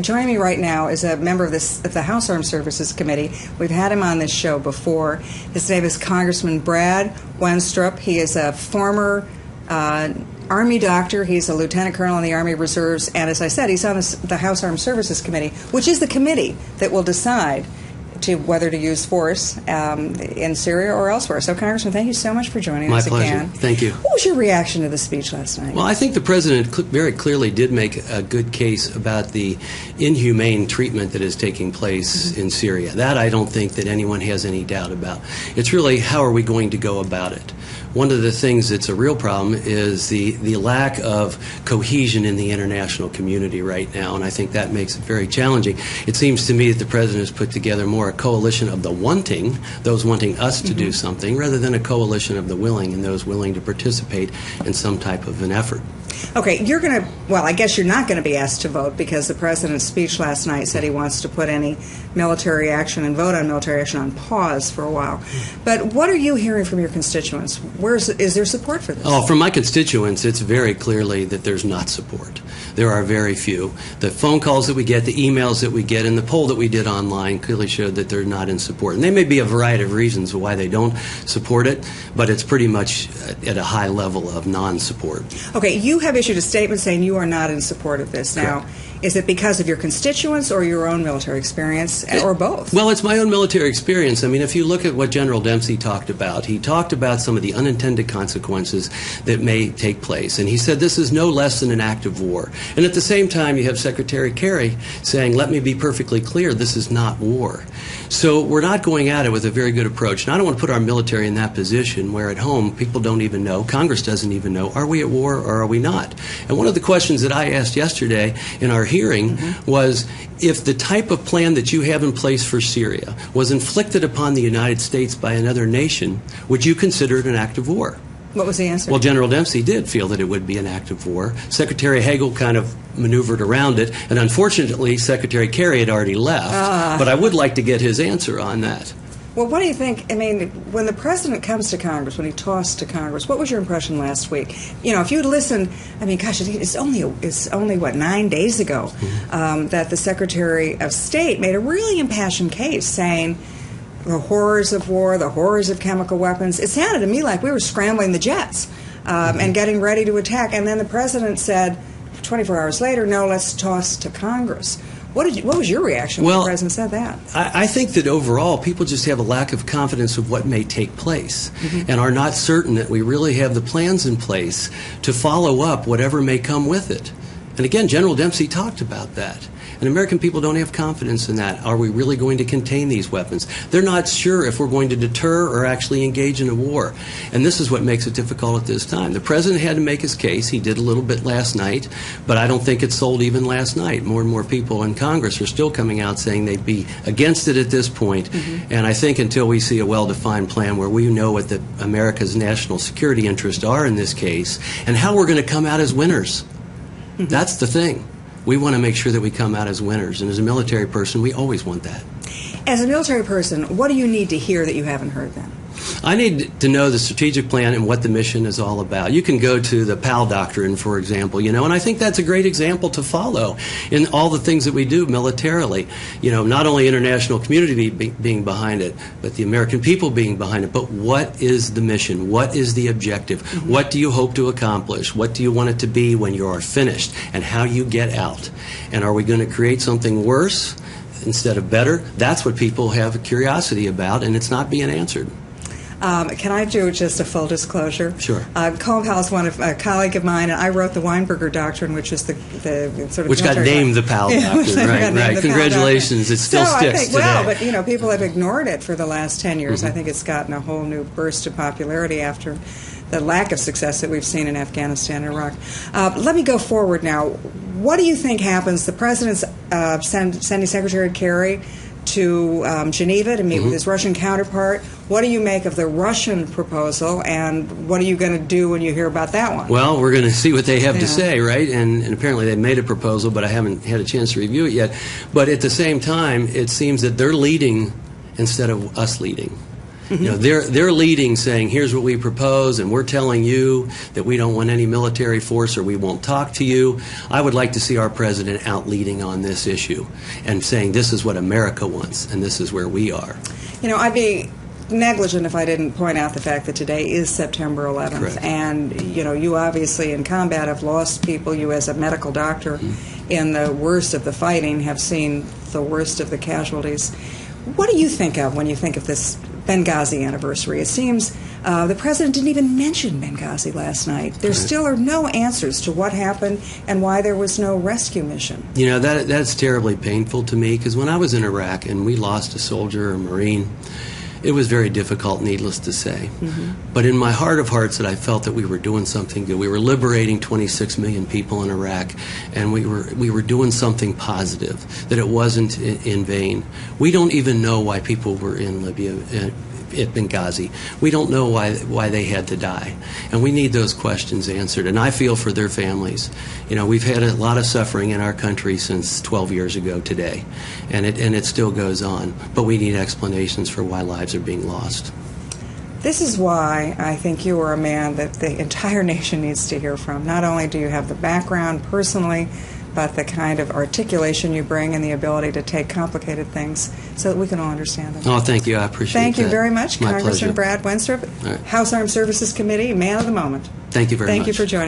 joining me right now is a member of the House Armed Services Committee. We've had him on this show before. His name is Congressman Brad Wenstrup. He is a former Army doctor. He's a lieutenant colonel in the Army Reserves, and as I said, he's on the House Armed Services Committee, which is the committee that will decide to whether to use force in Syria or elsewhere. So, Congressman, thank you so much for joining us again. My pleasure. Thank you. What was your reaction to the speech last night? Well, I think the President very clearly did make a good case about the inhumane treatment that is taking place in Syria. That I don't think that anyone has any doubt about. It's really how are we going to go about it. One of the things that's a real problem is the lack of cohesion in the international community right now, and I think that makes it very challenging. It seems to me that the President has put together more a coalition of the wanting, those wanting us to do something, rather than a coalition of the willing and those willing to participate in some type of an effort. Okay, I guess you're not going to be asked to vote because the President's speech last night said he wants to put any military action and vote on military action on pause for a while. But what are you hearing from your constituents? Is there support for this? Oh, from my constituents, it's very clearly that there's not support. There are very few. The phone calls that we get, the emails that we get, and the poll that we did online clearly showed that they're not in support. And there may be a variety of reasons why they don't support it, but it's pretty much at a high level of non-support. Okay, you have issued a statement saying you are not in support of this. Now, is it because of your constituents or your own military experience, or both? Well, it's my own military experience. I mean, if you look at what General Dempsey talked about, he talked about some of the unintended consequences that may take place. And he said this is no less than an act of war. And at the same time, you have Secretary Kerry saying, let me be perfectly clear, this is not war. So we're not going at it with a very good approach. And I don't want to put our military in that position where at home people don't even know, Congress doesn't even know, are we at war or are we not? And one of the questions that I asked yesterday in our hearing was, if the type of plan that you have in place for Syria was inflicted upon the United States by another nation, would you consider it an act of war? What was the answer? Well, General Dempsey did feel that it would be an act of war. Secretary Hagel kind of maneuvered around it, and unfortunately, Secretary Kerry had already left. But I would like to get his answer on that. Well, what do you think? I mean, when the President comes to Congress, when he talks to Congress, what was your impression last week? You know, if you'd listened, I mean, gosh, it's only what, 9 days ago that the Secretary of State made a really impassioned case saying the horrors of war, the horrors of chemical weapons. It sounded to me like we were scrambling the jets and getting ready to attack. And then the President said 24 hours later, no, let's toss to Congress. What was your reaction when the President said that? I think that overall people just have a lack of confidence of what may take place and are not certain that we really have the plans in place to follow up whatever may come with it. And again, General Dempsey talked about that. And American people don't have confidence in that. Are we really going to contain these weapons? They're not sure if we're going to deter or actually engage in a war. And this is what makes it difficult at this time. The President had to make his case. He did a little bit last night, but I don't think it sold even last night. More and more people in Congress are still coming out saying they'd be against it at this point. And I think until we see a well-defined plan where we know what America's national security interests are in this case and how we're going to come out as winners, that's the thing. We want to make sure that we come out as winners. And as a military person, we always want that. As a military person, what do you need to hear that you haven't heard then? I need to know the strategic plan and what the mission is all about. You can go to the PAL doctrine, for example, and I think that's a great example to follow in all the things that we do militarily. Not only international community being behind it, but the American people being behind it. But what is the mission? What is the objective? What do you hope to accomplish? What do you want it to be when you are finished? And how you get out? And are we going to create something worse instead of better? That's what people have a curiosity about, and it's not being answered. Can I do just a full disclosure? Sure. Colin Powell is a colleague of mine, and I wrote the Weinberger Doctrine, which is the sort of which got named the Powell Doctrine, right? Congratulations, it still sticks today. Well, but people have ignored it for the last 10 years. I think it's gotten a whole new burst of popularity after the lack of success that we've seen in Afghanistan and Iraq. Let me go forward now. What do you think happens? The President's sending Secretary Kerry to Geneva to meet with his Russian counterpart. What do you make of the Russian proposal, and what are you going to do when you hear about that one? Well, we're going to see what they have to say, right? And apparently they've made a proposal, but I haven't had a chance to review it yet. But at the same time, it seems that they're leading instead of us leading. They're leading, saying, here's what we propose, and we're telling you that we don't want any military force or we won't talk to you. I would like to see our president out leading on this issue and saying this is what America wants and this is where we are. I'd be negligent if I didn't point out the fact that today is September 11th. Correct. And, you obviously in combat have lost people. You as a medical doctor in the worst of the fighting have seen the worst of the casualties. What do you think of when you think of this Benghazi anniversary? It seems the president didn't even mention Benghazi last night. There still are no answers to what happened and why there was no rescue mission. That's terribly painful to me, because when I was in Iraq and we lost a soldier or a Marine, it was very difficult, needless to say. But in my heart of hearts, that I felt that we were doing something good. We were liberating 26 million people in Iraq, and we were doing something positive, that it wasn't in vain. We don't even know why people were in Libya at Benghazi. We don't know why they had to die, and we need those questions answered. And I feel for their families. We've had a lot of suffering in our country since 12 years ago today, and it still goes on. But we need explanations for why lives are being lost. This is why I think you are a man that the entire nation needs to hear from. Not only do you have the background personally, but the kind of articulation you bring and the ability to take complicated things so that we can all understand them. Oh, thank you. I appreciate Thank that. you very much, My Congressman pleasure. Brad Wenstrup, Right. House Armed Services Committee, man of the moment. Thank you very much. Thank you for joining.